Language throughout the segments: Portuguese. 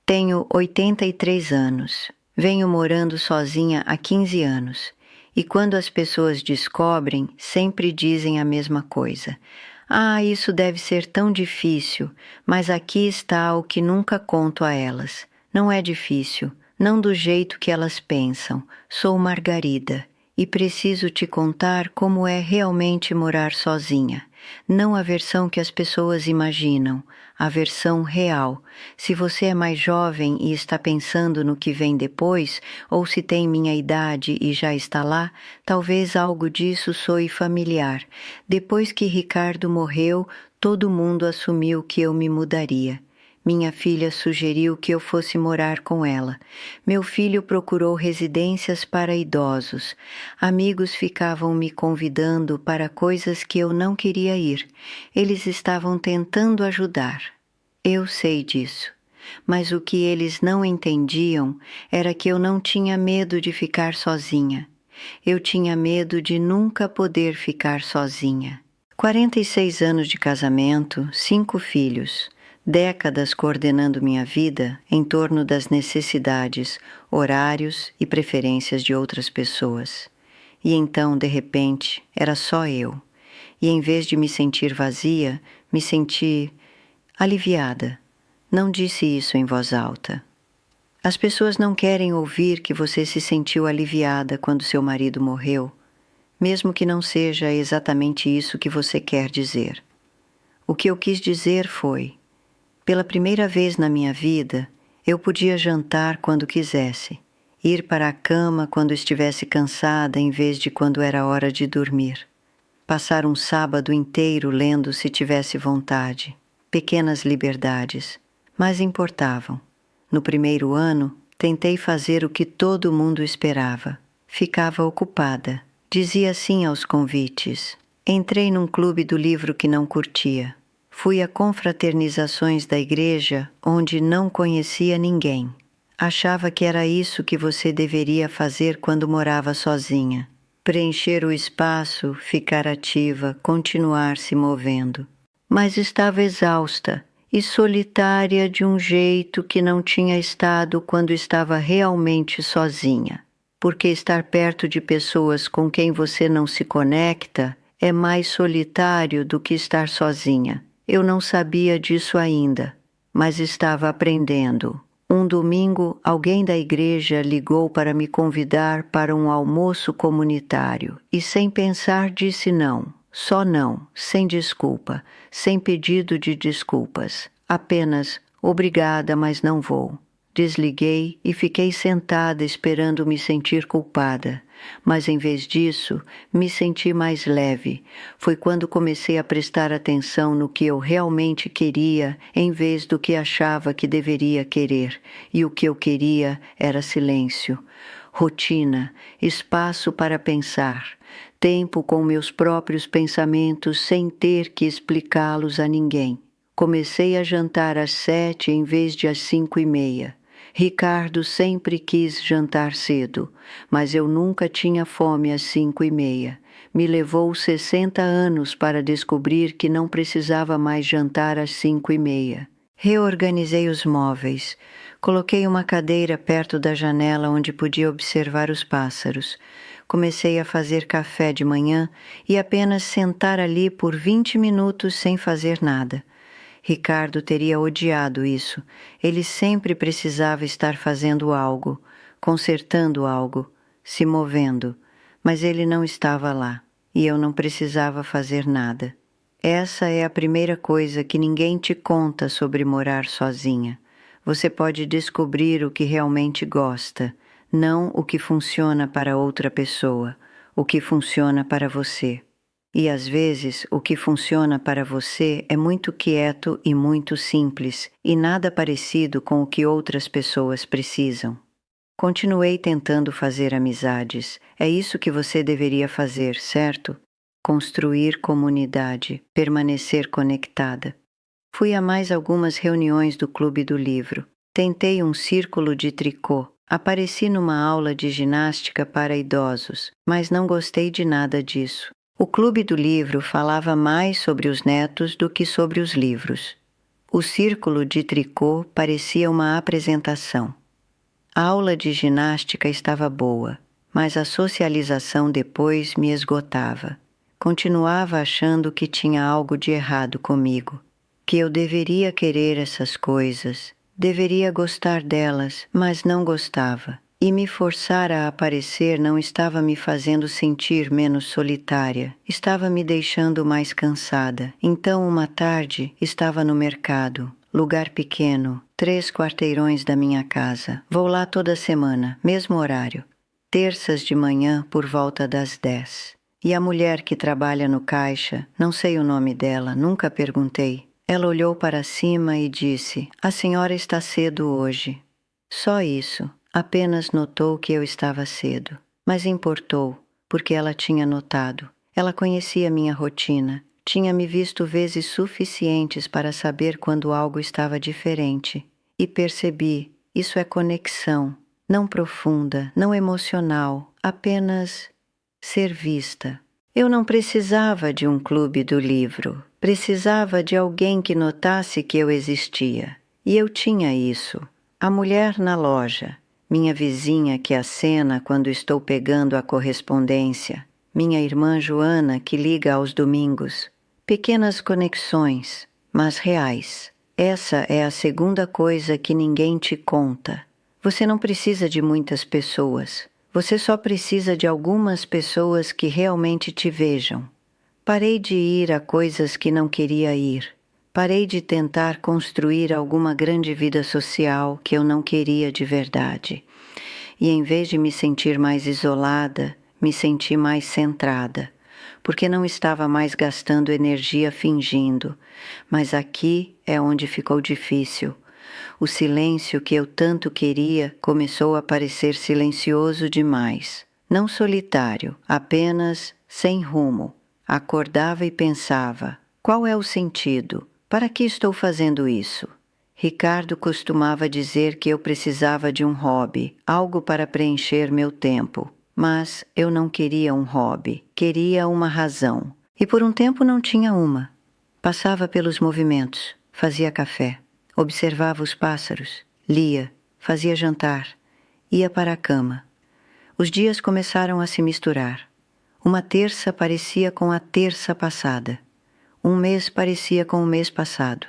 Tenho 83 anos. Venho morando sozinha há 15 anos. E quando as pessoas descobrem, sempre dizem a mesma coisa. Ah, isso deve ser tão difícil, mas aqui está o que nunca conto a elas. Não é difícil, não do jeito que elas pensam. Sou Margarida e preciso te contar como é realmente morar sozinha. Não a versão que as pessoas imaginam, a versão real. Se você é mais jovem e está pensando no que vem depois, ou se tem minha idade e já está lá, talvez algo disso soe familiar. Depois que Ricardo morreu, todo mundo assumiu que eu me mudaria. Minha filha sugeriu que eu fosse morar com ela. Meu filho procurou residências para idosos. Amigos ficavam me convidando para coisas que eu não queria ir. Eles estavam tentando ajudar. Eu sei disso. Mas o que eles não entendiam era que eu não tinha medo de ficar sozinha. Eu tinha medo de nunca poder ficar sozinha. 46 anos de casamento, 5 filhos. Décadas coordenando minha vida em torno das necessidades, horários e preferências de outras pessoas. E então, de repente, era só eu. E em vez de me sentir vazia, me senti aliviada. Não disse isso em voz alta. As pessoas não querem ouvir que você se sentiu aliviada quando seu marido morreu, mesmo que não seja exatamente isso que você quer dizer. O que eu quis dizer foi: pela primeira vez na minha vida, eu podia jantar quando quisesse, ir para a cama quando estivesse cansada em vez de quando era hora de dormir, passar um sábado inteiro lendo se tivesse vontade. Pequenas liberdades, mas importavam. No primeiro ano, tentei fazer o que todo mundo esperava. Ficava ocupada. Dizia sim aos convites. Entrei num clube do livro que não curtia. Fui a confraternizações da igreja onde não conhecia ninguém. Achava que era isso que você deveria fazer quando morava sozinha. Preencher o espaço, ficar ativa, continuar se movendo. Mas estava exausta e solitária de um jeito que não tinha estado quando estava realmente sozinha. Porque estar perto de pessoas com quem você não se conecta é mais solitário do que estar sozinha. Eu não sabia disso ainda, mas estava aprendendo. Um domingo, alguém da igreja ligou para me convidar para um almoço comunitário e, sem pensar, disse não. Só não, sem desculpa, sem pedido de desculpas. Apenas, obrigada, mas não vou. Desliguei e fiquei sentada esperando me sentir culpada. Mas em vez disso, me senti mais leve. Foi quando comecei a prestar atenção no que eu realmente queria, em vez do que achava que deveria querer. E o que eu queria era silêncio, rotina, espaço para pensar, tempo com meus próprios pensamentos sem ter que explicá-los a ninguém. Comecei a jantar às 7 em vez de às 5:30. Ricardo sempre quis jantar cedo, mas eu nunca tinha fome às 5:30. Me levou 60 anos para descobrir que não precisava mais jantar às 5:30. Reorganizei os móveis. Coloquei uma cadeira perto da janela onde podia observar os pássaros. Comecei a fazer café de manhã e apenas sentar ali por 20 minutos sem fazer nada. Ricardo teria odiado isso. Ele sempre precisava estar fazendo algo, consertando algo, se movendo, mas ele não estava lá e eu não precisava fazer nada. Essa é a primeira coisa que ninguém te conta sobre morar sozinha. Você pode descobrir o que realmente gosta, não o que funciona para outra pessoa, o que funciona para você. E às vezes o que funciona para você é muito quieto e muito simples, e nada parecido com o que outras pessoas precisam. Continuei tentando fazer amizades. É isso que você deveria fazer, certo? Construir comunidade, permanecer conectada. Fui a mais algumas reuniões do Clube do Livro. Tentei um círculo de tricô. Apareci numa aula de ginástica para idosos, mas não gostei de nada disso. O Clube do Livro falava mais sobre os netos do que sobre os livros. O círculo de tricô parecia uma apresentação. A aula de ginástica estava boa, mas a socialização depois me esgotava. Continuava achando que tinha algo de errado comigo, que eu deveria querer essas coisas, deveria gostar delas, mas não gostava. E me forçar a aparecer não estava me fazendo sentir menos solitária, estava me deixando mais cansada. Então, uma tarde, estava no mercado, lugar pequeno, 3 quarteirões da minha casa. Vou lá toda semana, mesmo horário. Terças de manhã, por volta das 10. E a mulher que trabalha no caixa, não sei o nome dela, nunca perguntei. Ela olhou para cima e disse: "A senhora está cedo hoje." Só isso. Apenas notou que eu estava cedo, mas importou, porque ela tinha notado. Ela conhecia minha rotina, tinha me visto vezes suficientes para saber quando algo estava diferente. E percebi, isso é conexão, não profunda, não emocional, apenas ser vista. Eu não precisava de um clube do livro, precisava de alguém que notasse que eu existia. E eu tinha isso. A mulher na loja, minha vizinha que acena quando estou pegando a correspondência, minha irmã Joana que liga aos domingos. Pequenas conexões, mas reais. Essa é a segunda coisa que ninguém te conta. Você não precisa de muitas pessoas. Você só precisa de algumas pessoas que realmente te vejam. Parei de ir a coisas que não queria ir. Parei de tentar construir alguma grande vida social que eu não queria de verdade. E em vez de me sentir mais isolada, me senti mais centrada, porque não estava mais gastando energia fingindo. Mas aqui é onde ficou difícil. O silêncio que eu tanto queria começou a parecer silencioso demais. Não solitário, apenas sem rumo. Acordava e pensava: qual é o sentido? Para que estou fazendo isso? Ricardo costumava dizer que eu precisava de um hobby, algo para preencher meu tempo. Mas eu não queria um hobby, queria uma razão. E por um tempo não tinha uma. Passava pelos movimentos, fazia café, observava os pássaros, lia, fazia jantar, ia para a cama. Os dias começaram a se misturar. Uma terça parecia com a terça passada. Um mês parecia com o mês passado.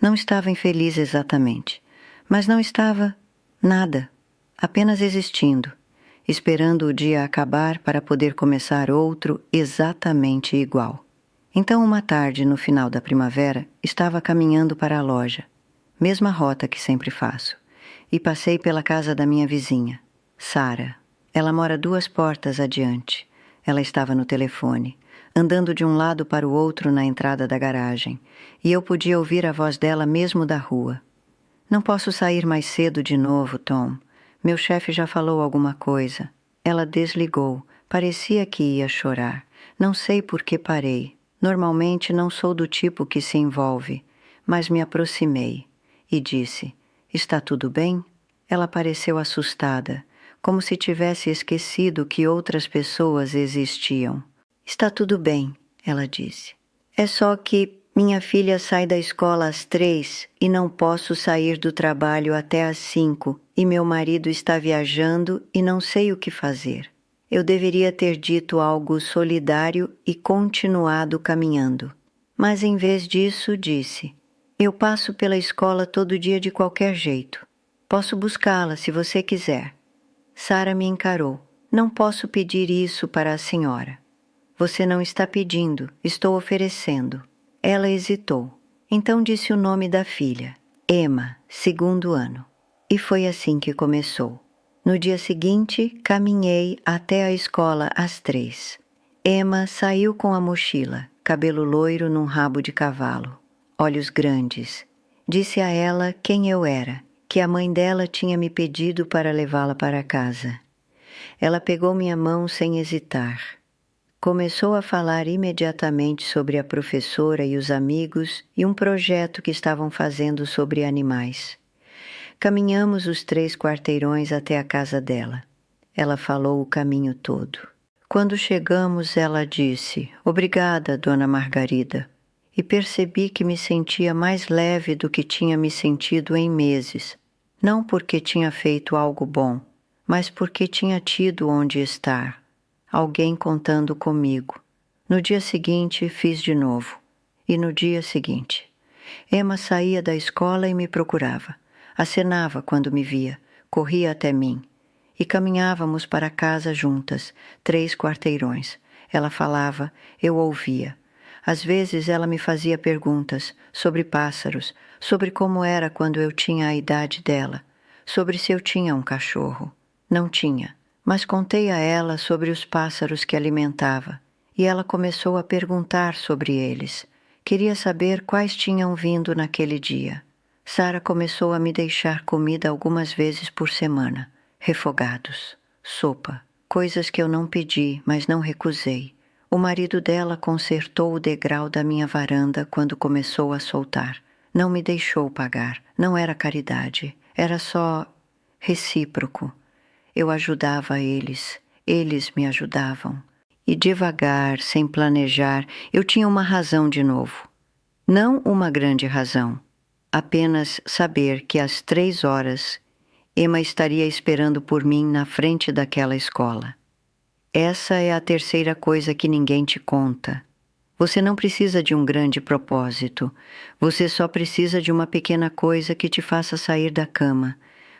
Não estava infeliz exatamente, mas não estava nada, apenas existindo, esperando o dia acabar para poder começar outro exatamente igual. Então, uma tarde, no final da primavera, estava caminhando para a loja, mesma rota que sempre faço, e passei pela casa da minha vizinha, Sara. Ela mora 2 portas adiante. Ela estava no telefone, andando de um lado para o outro na entrada da garagem, e eu podia ouvir a voz dela mesmo da rua. "Não posso sair mais cedo de novo, Tom. Meu chefe já falou alguma coisa." Ela desligou. Parecia que ia chorar. Não sei por que parei. Normalmente não sou do tipo que se envolve, mas me aproximei e disse: "Está tudo bem?" Ela pareceu assustada, como se tivesse esquecido que outras pessoas existiam. "Está tudo bem," ela disse. "É só que minha filha sai da escola às 3 e não posso sair do trabalho até às 5 e meu marido está viajando e não sei o que fazer." Eu deveria ter dito algo solidário e continuado caminhando. Mas em vez disso, disse: "Eu passo pela escola todo dia de qualquer jeito. Posso buscá-la se você quiser." Sara me encarou. "Não posso pedir isso para a senhora." "Você não está pedindo, estou oferecendo." Ela hesitou. Então disse o nome da filha: Emma, 2º ano. E foi assim que começou. No dia seguinte, caminhei até a escola às 3. Emma saiu com a mochila, cabelo loiro num rabo de cavalo, olhos grandes. Disse a ela quem eu era, que a mãe dela tinha me pedido para levá-la para casa. Ela pegou minha mão sem hesitar. Começou a falar imediatamente sobre a professora e os amigos e um projeto que estavam fazendo sobre animais. Caminhamos os 3 quarteirões até a casa dela. Ela falou o caminho todo. Quando chegamos, ela disse: "Obrigada, Dona Margarida." e percebi que me sentia mais leve do que tinha me sentido em meses, não porque tinha feito algo bom, mas porque tinha tido onde estar, alguém contando comigo. No dia seguinte fiz de novo, e no dia seguinte. Emma saía da escola e me procurava, acenava quando me via, corria até mim, e caminhávamos para casa juntas, 3 quarteirões. Ela falava, eu ouvia. Às vezes ela me fazia perguntas sobre pássaros, sobre como era quando eu tinha a idade dela, sobre se eu tinha um cachorro. Não tinha, mas contei a ela sobre os pássaros que alimentava, e ela começou a perguntar sobre eles. Queria saber quais tinham vindo naquele dia. Sara começou a me deixar comida algumas vezes por semana, refogados, sopa, coisas que eu não pedi, mas não recusei. O marido dela consertou o degrau da minha varanda quando começou a soltar. Não me deixou pagar, não era caridade, era só recíproco. Eu ajudava eles me ajudavam. E devagar, sem planejar, eu tinha uma razão de novo. Não uma grande razão, apenas saber que às 3 horas Emma estaria esperando por mim na frente daquela escola. Essa é a terceira coisa que ninguém te conta. Você não precisa de um grande propósito, você só precisa de uma pequena coisa que te faça sair da cama.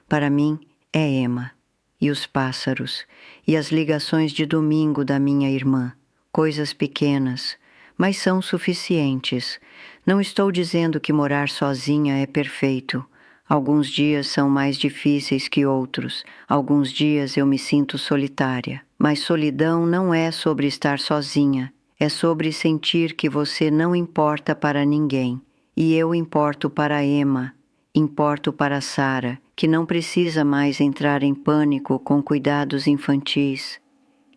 Para mim, é Emma. E os pássaros, e as ligações de domingo da minha irmã. Coisas pequenas, mas são suficientes. Não estou dizendo que morar sozinha é perfeito. Alguns dias são mais difíceis que outros. Alguns dias eu me sinto solitária. Mas solidão não é sobre estar sozinha. É sobre sentir que você não importa para ninguém. E eu importo para Emma. Importo para Sara, que não precisa mais entrar em pânico com cuidados infantis.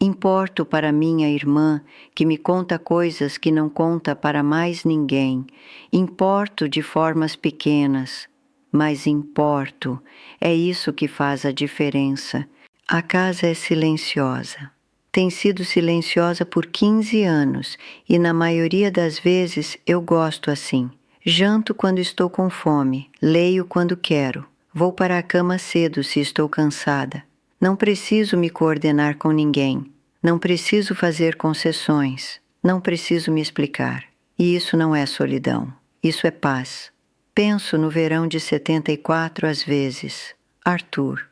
Importo para minha irmã, que me conta coisas que não conta para mais ninguém. Importo de formas pequenas, mas importo. É isso que faz a diferença. A casa é silenciosa. Tem sido silenciosa por 15 anos e na maioria das vezes eu gosto assim. Janto quando estou com fome, leio quando quero, vou para a cama cedo se estou cansada. Não preciso me coordenar com ninguém, não preciso fazer concessões, não preciso me explicar. E isso não é solidão, isso é paz. Penso no verão de 74 às vezes. Arthur.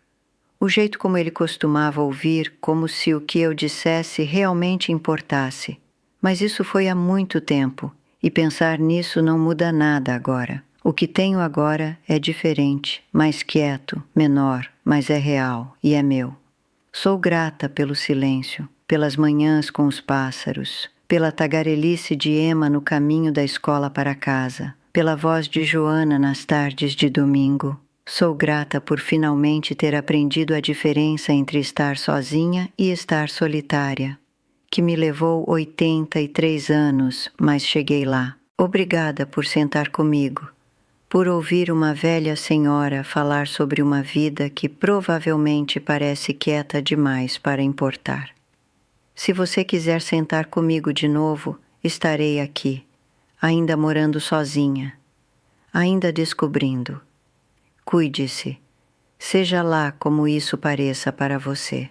O jeito como ele costumava ouvir, como se o que eu dissesse realmente importasse. Mas isso foi há muito tempo. E pensar nisso não muda nada agora. O que tenho agora é diferente, mais quieto, menor, mas é real e é meu. Sou grata pelo silêncio, pelas manhãs com os pássaros, pela tagarelice de Emma no caminho da escola para casa, pela voz de Joana nas tardes de domingo. Sou grata por finalmente ter aprendido a diferença entre estar sozinha e estar solitária. Que me levou 83 anos, mas cheguei lá. Obrigada por sentar comigo, por ouvir uma velha senhora falar sobre uma vida que provavelmente parece quieta demais para importar. Se você quiser sentar comigo de novo, estarei aqui, ainda morando sozinha, ainda descobrindo. Cuide-se, seja lá como isso pareça para você.